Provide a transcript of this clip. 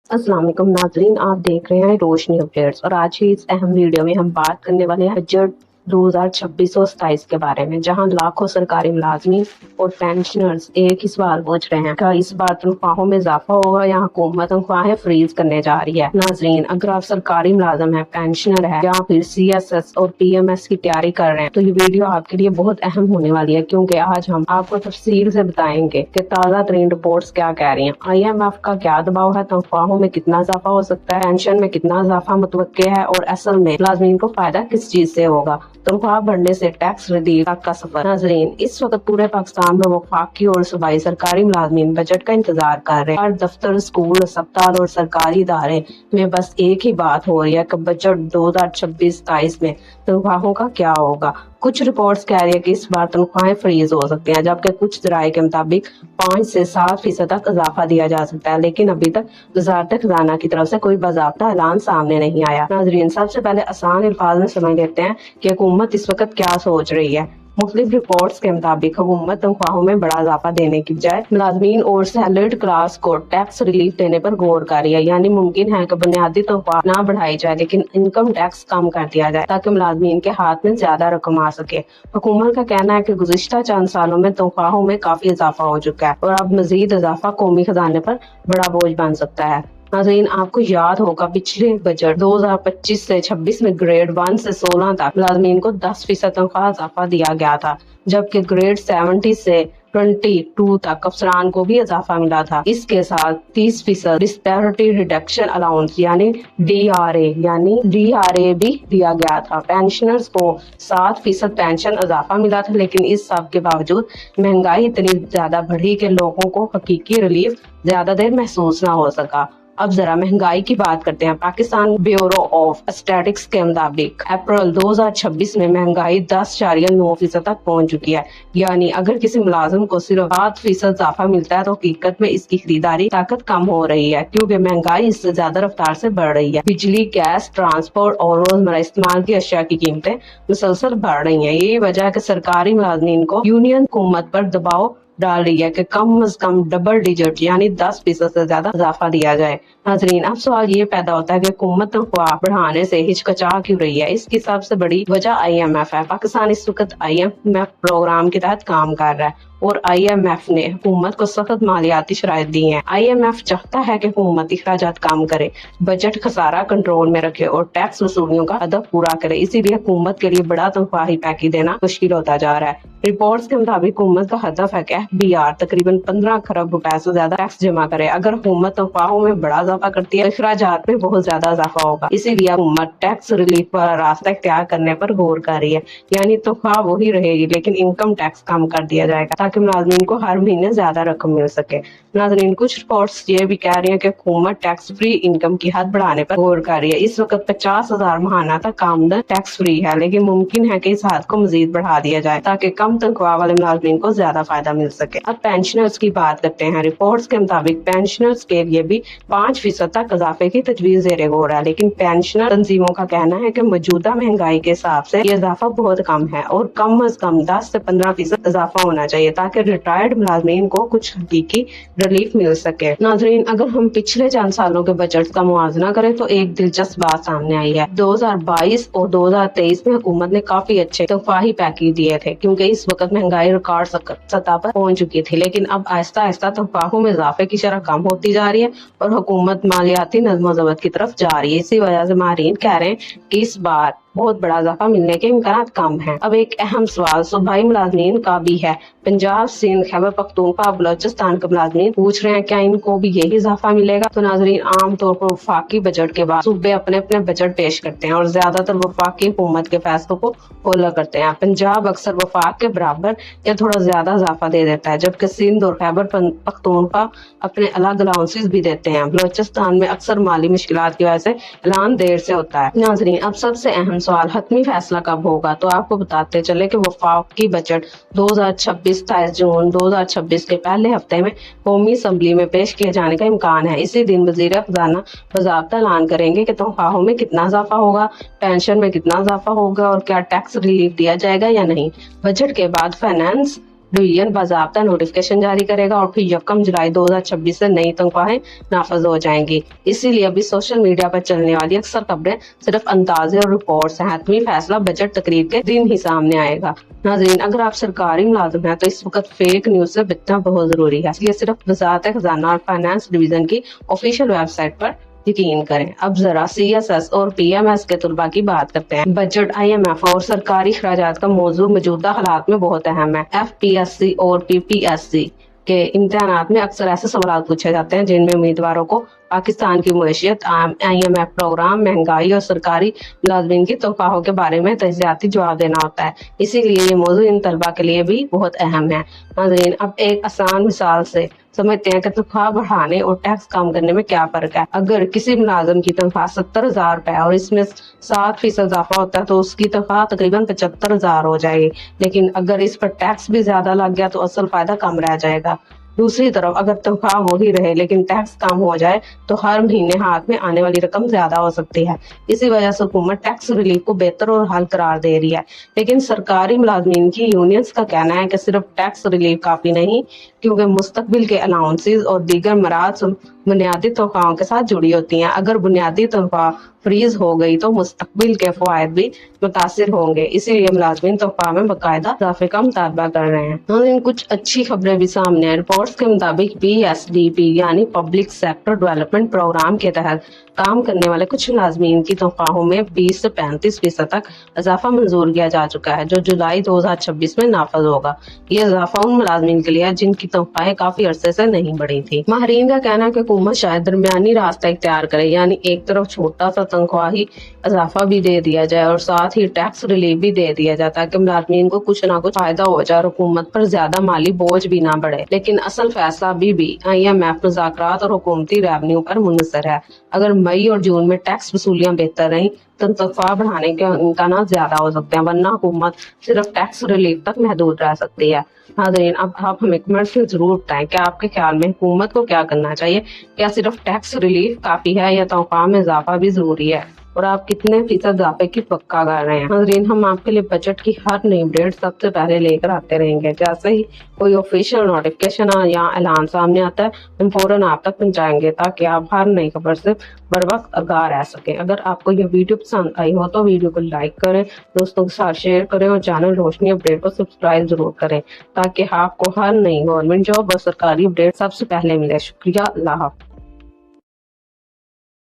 अस्सलाम वालेकुम नाजरीन, आप देख रहे हैं रोशनी अपडेट्स और आज की इस अहम वीडियो में हम बात करने वाले हैं बजट 2026 और 27 के बारे में, जहां लाखों सरकारी मुलाजमीन और पेंशनर्स एक ही सवाल पूछ रहे हैं, क्या इस बार तनख्वाहों में इजाफा होगा या हुकूमत तनख्वाहें फ्रीज करने जा रही है। नाजरीन, अगर आप सरकारी मुलाजम है, पेंशनर है या फिर CSS और PMS की तैयारी कर रहे हैं तो ये वीडियो आपके लिए बहुत अहम होने वाली है, क्योंकि आज हम आपको तफसील से बताएंगे कि ताज़ा तरीन रिपोर्ट्स क्या कह रही हैं, IMF का क्या दबाव है, तनख्वाहों में कितना इजाफा हो सकता है, पेंशन में कितना इजाफा मुतवक्के है और असल में मुलाजमीन को फायदा किस चीज से होगा। तनख्वाह बढ़ने से टैक्स रिलीफ तक का सफर। नाजरीन, इस वक्त पूरे पाकिस्तान में वफाकी और सूबाई सरकारी मुलाजमीन बजट का इंतजार कर रहे हैं। हर दफ्तर, स्कूल, अस्पताल और सरकारी इदारे में बस एक ही बात हो रही है कि बजट 2026-27 में तनख्वाहों का क्या होगा। कुछ रिपोर्ट्स कह रही है कि इस बार तनख्वाहें फ्रीज हो सकती हैं, जबकि कुछ जराये के मुताबिक 5 से 7% तक इजाफा दिया जा सकता है, लेकिन अभी तक वजारत खजाना की तरफ से कोई बाज़ाब्ता ऐलान सामने नहीं आया। नाजरीन, सबसे पहले आसान अल्फाज में समझ लेते हैं कि हुकूमत इस वक्त क्या सोच रही है। मुख्तलिफ रिपोर्ट्स के मुताबिक हुकूमत तनख्वाहों में बड़ा इजाफा देने की बजाय मुलाजमीन और सैलरीड क्लास को टैक्स रिलीफ देने पर गौर कर रही है। यानी मुमकिन है कि बुनियादी तनख्वाह ना बढ़ाई जाए लेकिन इनकम टैक्स कम कर दिया जाए ताकि मुलाजमीन के हाथ में ज्यादा रकम आ सके। हुकूमत का कहना है कि गुज़िश्ता चंद सालों में तनख्वाहों में काफी इजाफा हो चुका है और अब मजीद इजाफा कौमी खजाने पर बड़ा बोझ बन सकता है। नाज़रीन, आपको याद होगा पिछले बजट 2025 से 26 में ग्रेड 1 से 16 तक मुलाजमीन को 10% तनख्वाह इजाफा दिया गया था, जबकि ग्रेड 70 से 22 तक अफसरान को भी इजाफा मिला था। इसके साथ 30% डिस्पैरिटी रिडक्शन अलाउंस यानी DRA भी दिया गया था। पेंशनर्स को 7% पेंशन इजाफा मिला था, लेकिन इस सब के बावजूद महंगाई इतनी ज्यादा बढ़ी कि लोगों को हकीकी रिलीफ ज्यादा देर महसूस ना हो सका। अब जरा महंगाई की बात करते हैं। पाकिस्तान ब्यूरो ऑफ स्टैटिस्टिक्स के मुताबिक अप्रैल 2026 में महंगाई 10.9% तक पहुंच चुकी है। यानी अगर किसी मुलाजिम को सिर्फ 7% इजाफा मिलता है तो हकीकत में इसकी खरीदारी ताकत कम हो रही है, क्योंकि महंगाई इससे ज्यादा रफ्तार से बढ़ रही है। बिजली, गैस, ट्रांसपोर्ट और रोजमर्रा इस्तेमाल की अशिया की कीमतें मुसलसल बढ़ रही हैं। यही वजह है कि सरकारी मुलाजमीन को यूनियन हुकूमत पर दबाव डाल रही है कि कम से कम डबल डिजिट यानी 10% से ज्यादा इजाफा दिया जाए। नाजरीन, अब सवाल ये पैदा होता है कि हुकूमत तनख्वाह बढ़ाने से हिचकिचा क्यों रही है। इसकी सबसे बड़ी वजह IMF है। पाकिस्तान इस वक्त IMF प्रोग्राम के तहत काम कर रहा है और IMF ने हुकूमत को सख्त मालियाती शराइत दी हैं। IMF चाहता है कि हुकूमत अखराजात कम करे, बजट खसारा कंट्रोल में रखे और टैक्स वसूलियों का हदफ पूरा करे। इसीलिए हुकूमत के लिए बड़ा तनख्वाही पैकेज देना मुश्किल होता जा रहा है। रिपोर्ट्स के मुताबिक हुकूमत का हदफ है कि FBR तकरीबन 15 खरब रुपए से ज्यादा टैक्स जमा करे। अगर हुकूमत तनख्वाहों में बड़ा इजाफा करती है, अखराजात में बहुत ज्यादा इजाफा होगा। इसीलिए हुकूमत टैक्स रिलीफ वाला रास्ता इख्तियार करने पर गौर कर रही है। यानी तनख्वाह वही रहेगी लेकिन इनकम टैक्स कम कर दिया जाएगा ताकि मुलाजमीन को हर महीने ज्यादा रकम मिल सके। नाजरीन, कुछ रिपोर्ट्स ये भी कह रही है कि हुकूमत टैक्स फ्री इनकम की हद बढ़ाने पर गौर कर रही है। इस वक्त 50,000 माहाना तक आमदन टैक्स फ्री है, लेकिन मुमकिन है कि इस हद को मजीद बढ़ा दिया जाए ताकि कम तनख्वाह वाले मुलाजमीन को ज्यादा फायदा मिल सके। अब पेंशनर्स की बात करते हैं। रिपोर्ट्स के मुताबिक पेंशनर्स के लिए भी 5% तक इजाफे की तजवीज जेर गौर है, लेकिन पेंशनर तंजीमों का कहना है कि मौजूदा महंगाई के हिसाब से ये इजाफा बहुत कम है और कम अज कम 10 से 15% इजाफा होना चाहिए ताकि रिटायर्ड मुलाजमीन को कुछ हकीकी रिलीफ मिल सके। नाजरीन, अगर हम पिछले चंद सालों के बजट का मुआवजा करें तो एक दिलचस्प बात सामने आई है। 2022 और 2023 में हुकूमत ने काफी अच्छे तनख्वाही पैकेज दिए थे, क्योंकि इस वक्त महंगाई रिकॉर्ड सतह पर पहुंच चुकी थी। लेकिन अब आहिस्ता आहिस्ता तनख्वाहों में इजाफे की शरह कम होती जा रही है और हुकूमत मालियाती नज़्म ज़ब्त की तरफ जा रही है। इसी वजह से माहिरीन कह रहे हैं कि इस बार बहुत बड़ा इजाफा मिलने के इम्कान कम है। अब एक अहम सवाल सूबाई मुलाजमीन का भी है। पंजाब, सिंध, खैबर पख्तूनख्वा, बलोचिस्तान के मुलाजमीन पूछ रहे हैं क्या इनको भी यही इजाफा मिलेगा। तो नाजरीन, आमतौर पर वफाकी बजट के बाद सूबे अपने अपने बजट पेश करते हैं और ज्यादातर वफाकी हुकूमत के फैसलों को फॉलो करते हैं। पंजाब अक्सर वफाक के बराबर या थोड़ा ज्यादा इजाफा दे देता है, जबकि सिंध और खैबर पख्तूनख्वा अपने अलग अलाउंसेस भी देते हैं। बलोचिस्तान में अक्सर माली मुश्किलात की वजह से ऐलान देर से होता है। नाजरीन, अब सबसे अहम सवाल हतमी फैसला कब होगा। तो आपको बताते चले कि वफाकी बजट 2026 23 जून 2026 के पहले हफ्ते में कौमी असम्बली में पेश किए जाने का इम्कान है। इसी दिन वजीर खजाना बाज़ाब्ता ऐलान करेंगे कि तनख्वाहों में कितना इजाफा होगा, पेंशन में कितना इजाफा होगा और क्या टैक्स रिलीफ दिया जाएगा या नहीं। बजट के बाद फाइनेंस डिवीजन बाज़ाब्ता नोटिफिकेशन जारी करेगा और फिर 1 जुलाई 2026 से नई तनख्वाहें नाफज हो जाएंगी। इसीलिए अभी सोशल मीडिया पर चलने वाली अक्सर खबरें सिर्फ अंदाजे और रिपोर्ट्स हैं। हतमी फैसला बजट तकरीर के दिन ही सामने आएगा। नाज़रीन, अगर आप सरकारी मुलाजिम हैं तो इस वक्त फेक न्यूज से बचना बहुत जरूरी है, इसलिए सिर्फ वज़ारत खजाना और फाइनेंस डिवीजन की ऑफिशियल वेबसाइट पर यकीन करें। अब जरा CSS और PMS के तलबा की बात करते हैं। बजट, IMF और सरकारी खर्चात का मौजूद मौजूदा हालात में बहुत अहम है। FPSC और PPSC के इम्तिहानात में अक्सर ऐसे सवाल पूछे जाते हैं जिनमें उम्मीदवारों को पाकिस्तान की मईशत, IMF प्रोग्राम, महंगाई और सरकारी मुलाजमीन की तनख्वाहों के बारे में तजियाती जवाब देना होता है। इसीलिए ये मौजूद इन तलबा के लिए भी बहुत अहम है। नाज़रीन, अब एक आसान मिसाल से समझते हैं कि तनख्वाह बढ़ाने और टैक्स कम करने में क्या फर्क है। अगर किसी मुलाजिम की तनख्वाह 70,000 रुपए और इसमें 7% इजाफा होता है तो उसकी तनख्वाह तकरीबन 75,000 हो जाएगी। लेकिन अगर इस पर टैक्स भी ज्यादा लग गया तो असल फायदा कम रह जाएगा। दूसरी तरफ अगर तनख्वाह वही रहे लेकिन टैक्स कम हो जाए तो हर महीने हाथ में आने वाली रकम ज्यादा हो सकती है। इसी वजह से हुकूमत टैक्स रिलीफ को बेहतर और हल करार दे रही है। लेकिन सरकारी मुलाजमीन की यूनियंस का कहना है कि सिर्फ टैक्स रिलीफ काफी नहीं, क्योंकि मुस्तकबिल के अलाउंसेस और दीगर मराज बुनियादी तनख्वाहों के साथ जुड़ी होती हैं। अगर बुनियादी तनख्वाह फ्रीज हो गई तो मुस्तकबिल के फवायद भी मुतासिर होंगे। इसीलिए मुलाजमीन तनख्वाह में बाकायदा इजाफे का मुतालबा कर रहे हैं। नाज़रीन, कुछ अच्छी खबरें भी सामने हैं। रिपोर्ट्स के मुताबिक PSDP यानी पब्लिक सेक्टर डेवलपमेंट प्रोग्राम के तहत काम करने वाले कुछ मुलाजमीन की तनख्वाहों में 20 से 35% तक इजाफा मंजूर किया जा चुका है, जो जुलाई 2026 में नाफज होगा। ये इजाफा उन मुलाजमीन के लिए है जिनकी तनख्वाहें काफी अरसे से नहीं बढ़ी थी। माहरीन का कहना है कि हुकूमत शायद दरमियानी रास्ता इख्तियार करे, यानी एक तरफ छोटा सा तनख्वाही इजाफा भी दे दिया जाए और साथ ही टैक्स रिलीफ भी दे दिया जाए, ताकि मुलाजमीन को कुछ ना कुछ फायदा हो जाए और हुकूमत पर ज्यादा माली बोझ भी ना बढ़े। लेकिन असल फैसला अभी भी IMF मुज़ाकरात और हुकूमती रेवन्यू पर मुनहसर है। अगर मई और जून में टैक्स वसूलियां बेहतर रही तो तनख्वाह बढ़ाने के इम्कानात ज्यादा हो सकते हैं, वरना हुकूमत सिर्फ टैक्स रिलीफ तक महदूद रह सकती है। नाज़रीन, अब आप हमें कमेंट्स में जरूर बताएं कि आपके ख्याल में हुकूमत को क्या करना चाहिए। क्या सिर्फ टैक्स रिलीफ काफी है या तनख्वाह में इजाफा भी जरूरी है, और आप कितने फीसद इजाफे की पक्का कर रहे हैं। नाज़रीन, हम आपके लिए बजट की हर नई अपडेट सबसे पहले लेकर आते रहेंगे। जैसे ही कोई ऑफिशियल नोटिफिकेशन या ऐलान सामने आता है हम फौरन आप तक पहुंचाएंगे, ताकि आप हर नई खबर से बर वक्त आगाह रह सकें। अगर आपको ये वीडियो पसंद आई हो तो वीडियो को लाइक करें, दोस्तों के साथ शेयर करें और चैनल रोशनी अपडेट को सब्सक्राइब जरूर करें, ताकि आपको हर नई गवर्नमेंट जॉब और सरकारी अपडेट सबसे पहले मिले। शुक्रिया। अल्लाह हाफ़िज़।